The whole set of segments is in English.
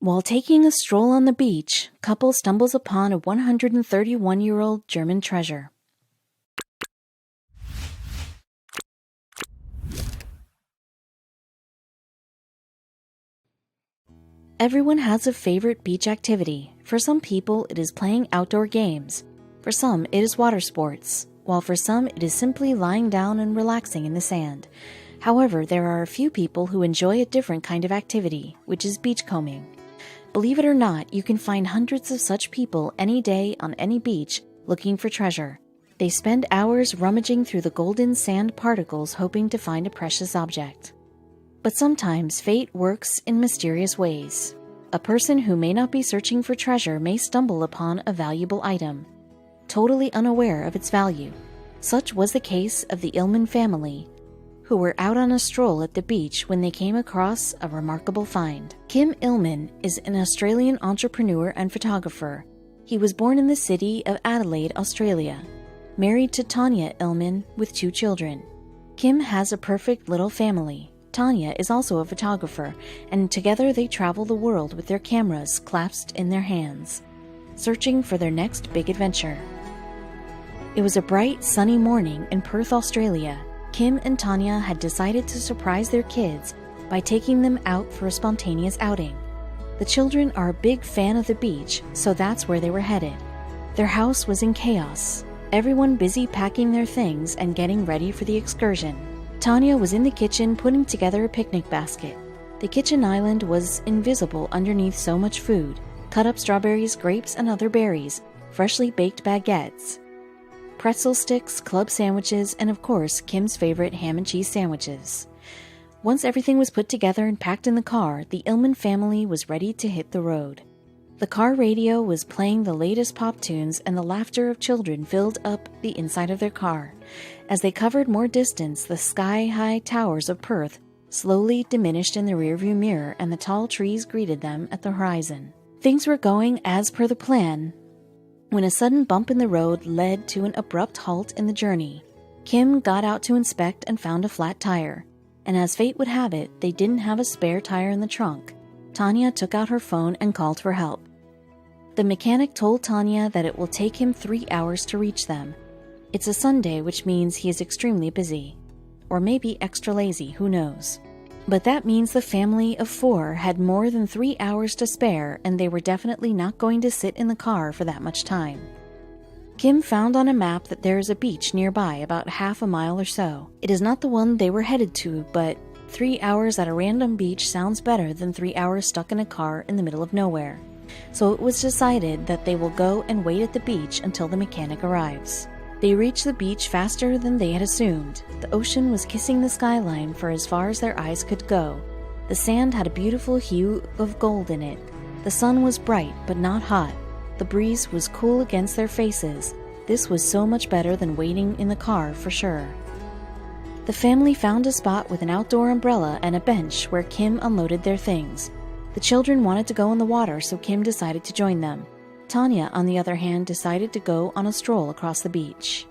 While taking a stroll on the beach, couple stumbles upon a 131-year-old German treasure. Everyone has a favorite beach activity. For some people, it is playing outdoor games. For some, it is water sports, while for some, it is simply lying down and relaxing in the sand. However, there are a few people who enjoy a different kind of activity, which is beachcombing. Believe it or not, you can find hundreds of such people any day on any beach looking for treasure. They spend hours rummaging through the golden sand particles hoping to find a precious object. But sometimes fate works in mysterious ways. A person who may not be searching for treasure may stumble upon a valuable item, totally unaware of its value. Such was the case of the Illman family, who were out on a stroll at the beach when they came across a remarkable find. Kim Illman is an Australian entrepreneur and photographer. He was born in the city of Adelaide, Australia, married to Tanya Illman with 2 children. Kim has a perfect little family. Tanya is also a photographer, and together they travel the world with their cameras clasped in their hands, searching for their next big adventure. It was a bright, sunny morning in Perth, Australia. Kim and Tanya had decided to surprise their kids by taking them out for a spontaneous outing. The children are a big fan of the beach, so that's where they were headed. Their house was in chaos, everyone busy packing their things and getting ready for the excursion. Tanya was in the kitchen putting together a picnic basket. The kitchen island was invisible underneath so much food: cut up strawberries, grapes, and other berries, freshly baked baguettes, pretzel sticks, club sandwiches, and of course, Kim's favorite ham and cheese sandwiches. Once everything was put together and packed in the car, the Illman family was ready to hit the road. The car radio was playing the latest pop tunes, and the laughter of children filled up the inside of their car. As they covered more distance, the sky-high towers of Perth slowly diminished in the rearview mirror, and the tall trees greeted them at the horizon. Things were going as per the plan, when a sudden bump in the road led to an abrupt halt in the journey. Kim got out to inspect and found a flat tire, and as fate would have it, they didn't have a spare tire in the trunk. Tanya took out her phone and called for help. The mechanic told Tanya that it will take him 3 hours to reach them. It's a Sunday, which means he is extremely busy. Or maybe extra lazy, who knows. But that means the family of 4 had more than 3 hours to spare, and they were definitely not going to sit in the car for that much time. Kim found on a map that there is a beach nearby, about half a mile or so. It is not the one they were headed to, but 3 hours at a random beach sounds better than 3 hours stuck in a car in the middle of nowhere. So it was decided that they will go and wait at the beach until the mechanic arrives. They reached the beach faster than they had assumed. The ocean was kissing the skyline for as far as their eyes could go. The sand had a beautiful hue of gold in it. The sun was bright but not hot. The breeze was cool against their faces. This was so much better than waiting in the car for sure. The family found a spot with an outdoor umbrella and a bench where Kim unloaded their things. The children wanted to go in the water, so Kim decided to join them. Tanya, on the other hand, decided to go on a stroll across the beach.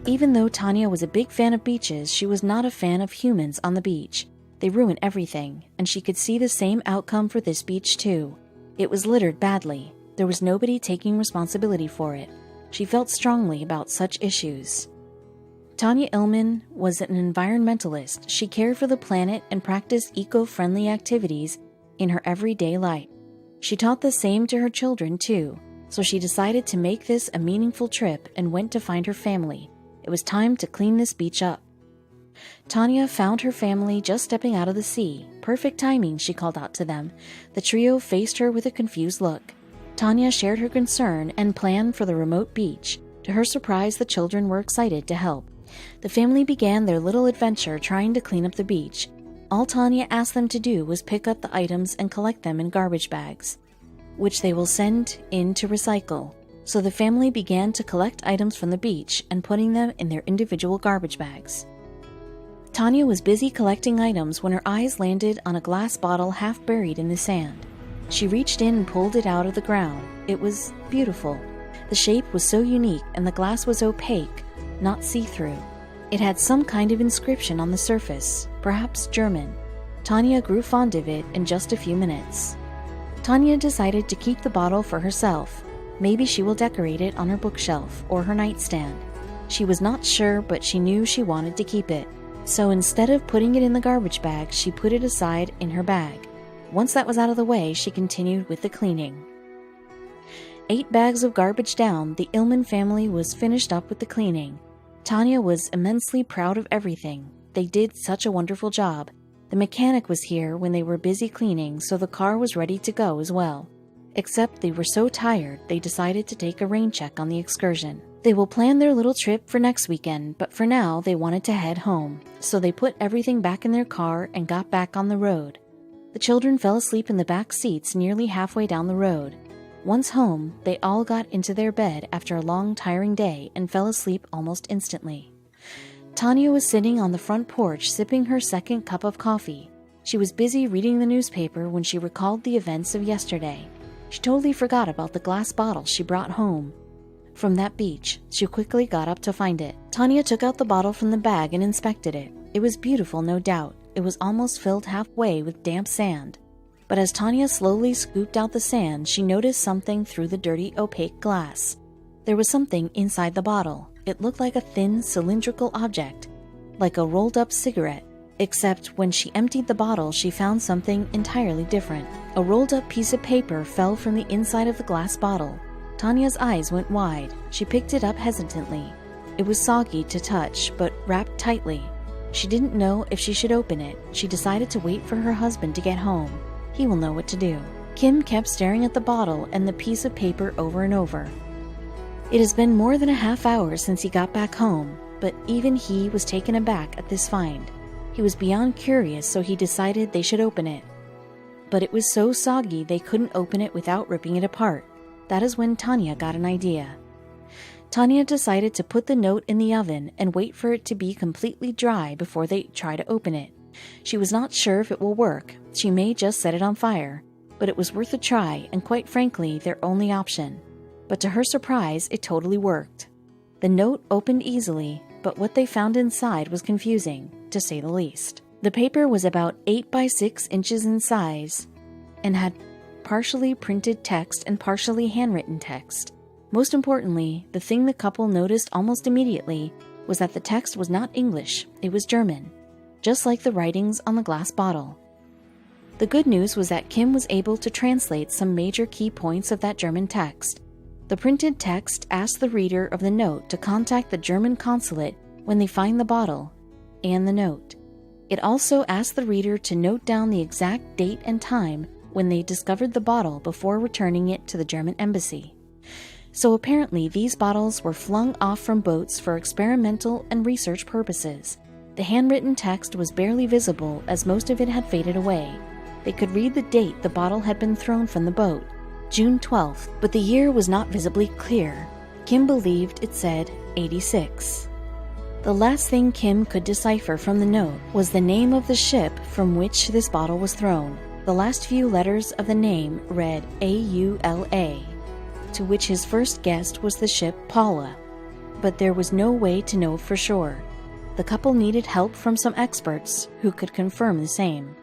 Even though Tanya was a big fan of beaches, she was not a fan of humans on the beach. They ruin everything, and she could see the same outcome for this beach too. It was littered badly. There was nobody taking responsibility for it. She felt strongly about such issues. Tanya Illman was an environmentalist. She cared for the planet and practiced eco-friendly activities in her everyday life. She taught the same to her children too, so she decided to make this a meaningful trip and went to find her family. It was time to clean this beach up. Tanya found her family just stepping out of the sea. Perfect timing, she called out to them. The trio faced her with a confused look. Tanya shared her concern and plan for the remote beach. To her surprise, the children were excited to help. The family began their little adventure trying to clean up the beach. All Tanya asked them to do was pick up the items and collect them in garbage bags, which they will send in to recycle. So the family began to collect items from the beach and putting them in their individual garbage bags. Tanya was busy collecting items when her eyes landed on a glass bottle half buried in the sand. She reached in and pulled it out of the ground. It was beautiful. The shape was so unique and the glass was opaque, not see-through. It had some kind of inscription on the surface, perhaps German. Tanya grew fond of it in just a few minutes. Tanya decided to keep the bottle for herself. Maybe she will decorate it on her bookshelf or her nightstand. She was not sure, but she knew she wanted to keep it. So instead of putting it in the garbage bag, she put it aside in her bag. Once that was out of the way, she continued with the cleaning. 8 bags of garbage down, the Illman family was finished up with the cleaning. Tanya was immensely proud of everything. They did such a wonderful job. The mechanic was here when they were busy cleaning, so the car was ready to go as well. Except they were so tired, they decided to take a rain check on the excursion. They will plan their little trip for next weekend, but for now they wanted to head home. So they put everything back in their car and got back on the road. The children fell asleep in the back seats nearly halfway down the road. Once home, they all got into their bed after a long, tiring day and fell asleep almost instantly. Tanya was sitting on the front porch sipping her second cup of coffee. She was busy reading the newspaper when she recalled the events of yesterday. She totally forgot about the glass bottle she brought home from that beach. She quickly got up to find it. Tanya took out the bottle from the bag and inspected it. It was beautiful, no doubt. It was almost filled halfway with damp sand. But as Tanya slowly scooped out the sand, she noticed something through the dirty, opaque glass. There was something inside the bottle. It looked like a thin, cylindrical object, like a rolled-up cigarette. Except when she emptied the bottle, she found something entirely different. A rolled-up piece of paper fell from the inside of the glass bottle. Tanya's eyes went wide. She picked it up hesitantly. It was soggy to touch, but wrapped tightly. She didn't know if she should open it. She decided to wait for her husband to get home. He will know what to do. Kim kept staring at the bottle and the piece of paper over and over. It has been more than a half hour since he got back home, but even he was taken aback at this find. He was beyond curious, so he decided they should open it. But it was so soggy they couldn't open it without ripping it apart. That is when Tanya got an idea. Tanya decided to put the note in the oven and wait for it to be completely dry before they try to open it. She was not sure if it will work. She may just set it on fire, but it was worth a try and quite frankly their only option. But to her surprise, it totally worked. The note opened easily, but what they found inside was confusing, to say the least. The paper was about 8 by 6 inches in size and had partially printed text and partially handwritten text. Most importantly, the thing the couple noticed almost immediately was that the text was not English, it was German, just like the writings on the glass bottle. The good news was that Kim was able to translate some major key points of that German text. The printed text asked the reader of the note to contact the German consulate when they find the bottle and the note. It also asked the reader to note down the exact date and time when they discovered the bottle before returning it to the German embassy. So apparently these bottles were flung off from boats for experimental and research purposes. The handwritten text was barely visible as most of it had faded away. They could read the date the bottle had been thrown from the boat, June 12th, but the year was not visibly clear. Kim believed it said 86. The last thing Kim could decipher from the note was the name of the ship from which this bottle was thrown. The last few letters of the name read AULA, to which his first guess was the ship Paula, but there was no way to know for sure. The couple needed help from some experts who could confirm the same.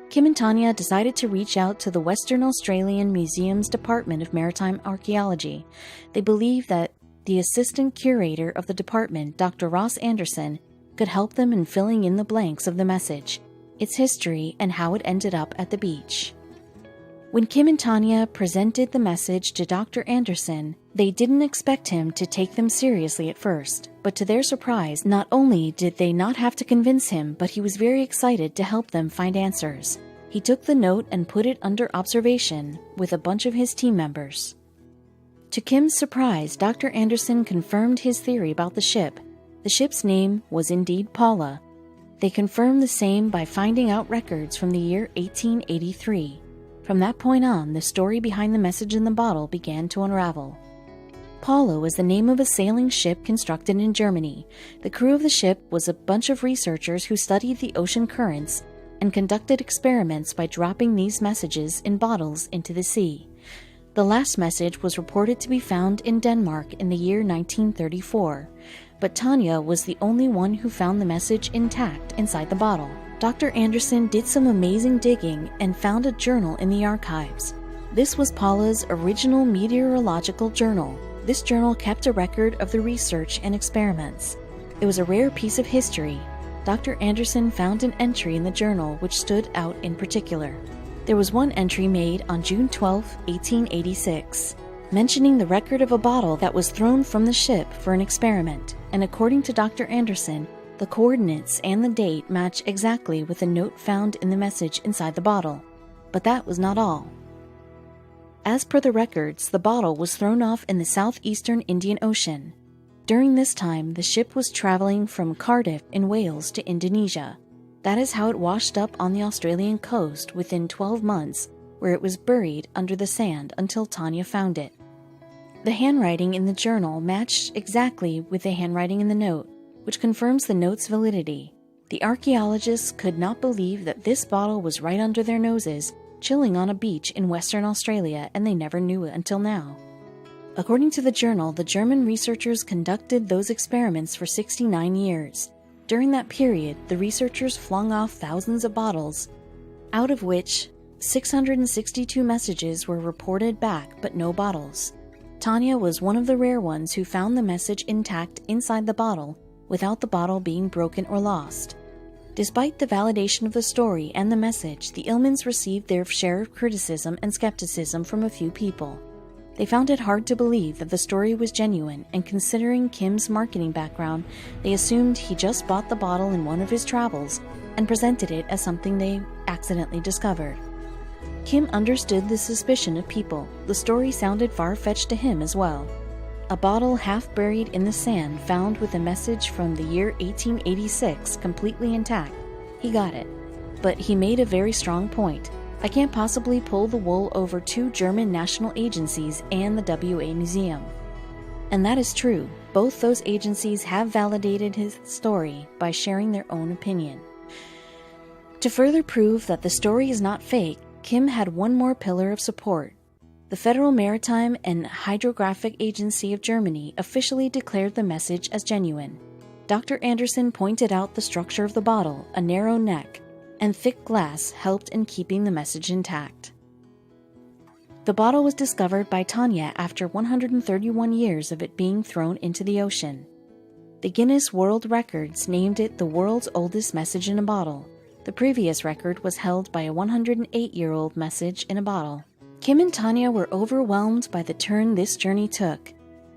Kim and Tanya decided to reach out to the Western Australian Museum's Department of Maritime Archaeology. They believed that the assistant curator of the department, Dr. Ross Anderson, could help them in filling in the blanks of the message, its history, and how it ended up at the beach. When Kim and Tanya presented the message to Dr. Anderson, they didn't expect him to take them seriously at first, but to their surprise, not only did they not have to convince him, but he was very excited to help them find answers. He took the note and put it under observation with a bunch of his team members. To Kim's surprise, Dr. Anderson confirmed his theory about the ship. The ship's name was indeed Paula. They confirmed the same by finding out records from the year 1883. From that point on, the story behind the message in the bottle began to unravel. Paula was the name of a sailing ship constructed in Germany. The crew of the ship was a bunch of researchers who studied the ocean currents and conducted experiments by dropping these messages in bottles into the sea. The last message was reported to be found in Denmark in the year 1934, but Tanya was the only one who found the message intact inside the bottle. Dr. Anderson did some amazing digging and found a journal in the archives. This was Paula's original meteorological journal. This journal kept a record of the research and experiments. It was a rare piece of history. Dr. Anderson found an entry in the journal which stood out in particular. There was one entry made on June 12, 1886, mentioning the record of a bottle that was thrown from the ship for an experiment, and according to Dr. Anderson, the coordinates and the date match exactly with the note found in the message inside the bottle. But that was not all. As per the records, the bottle was thrown off in the southeastern Indian Ocean. During this time, the ship was traveling from Cardiff in Wales to Indonesia. That is how it washed up on the Australian coast within 12 months, where it was buried under the sand until Tanya found it. The handwriting in the journal matched exactly with the handwriting in the note, which confirms the note's validity. The archaeologists could not believe that this bottle was right under their noses, chilling on a beach in Western Australia, and they never knew it until now. According to the journal, the German researchers conducted those experiments for 69 years. During that period, the researchers flung off thousands of bottles, out of which 662 messages were reported back, but no bottles. Tanya was one of the rare ones who found the message intact inside the bottle, without the bottle being broken or lost. Despite the validation of the story and the message, the Illmans received their share of criticism and skepticism from a few people. They found it hard to believe that the story was genuine, and considering Kim's marketing background, they assumed he just bought the bottle in one of his travels and presented it as something they accidentally discovered. Kim understood the suspicion of people. The story sounded far-fetched to him as well. A bottle half buried in the sand found with a message from the year 1886 completely intact. He got it. But he made a very strong point. I can't possibly pull the wool over two German national agencies and the WA Museum. And that is true. Both those agencies have validated his story by sharing their own opinion. To further prove that the story is not fake, Kim had one more pillar of support. The Federal Maritime and Hydrographic Agency of Germany officially declared the message as genuine. Dr. Anderson pointed out the structure of the bottle, a narrow neck, and thick glass helped in keeping the message intact. The bottle was discovered by Tanya after 131 years of it being thrown into the ocean. The Guinness World Records named it the world's oldest message in a bottle. The previous record was held by a 108-year-old message in a bottle. Kim and Tanya were overwhelmed by the turn this journey took.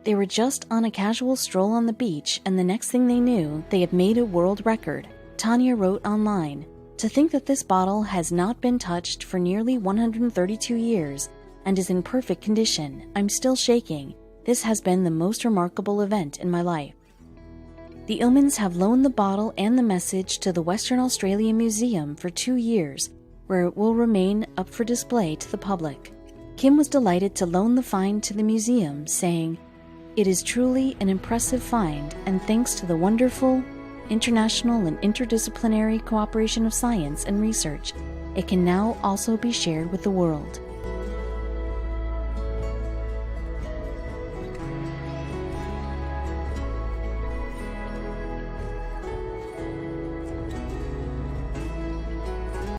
They were just on a casual stroll on the beach, and the next thing they knew, they had made a world record. Tanya wrote online, "To think that this bottle has not been touched for nearly 132 years and is in perfect condition. I'm still shaking. This has been the most remarkable event in my life." The Illmans have loaned the bottle and the message to the Western Australia Museum for 2 years, where it will remain up for display to the public. Kim was delighted to loan the find to the museum, saying, "It is truly an impressive find, and thanks to the wonderful international and interdisciplinary cooperation of science and research, it can now also be shared with the world."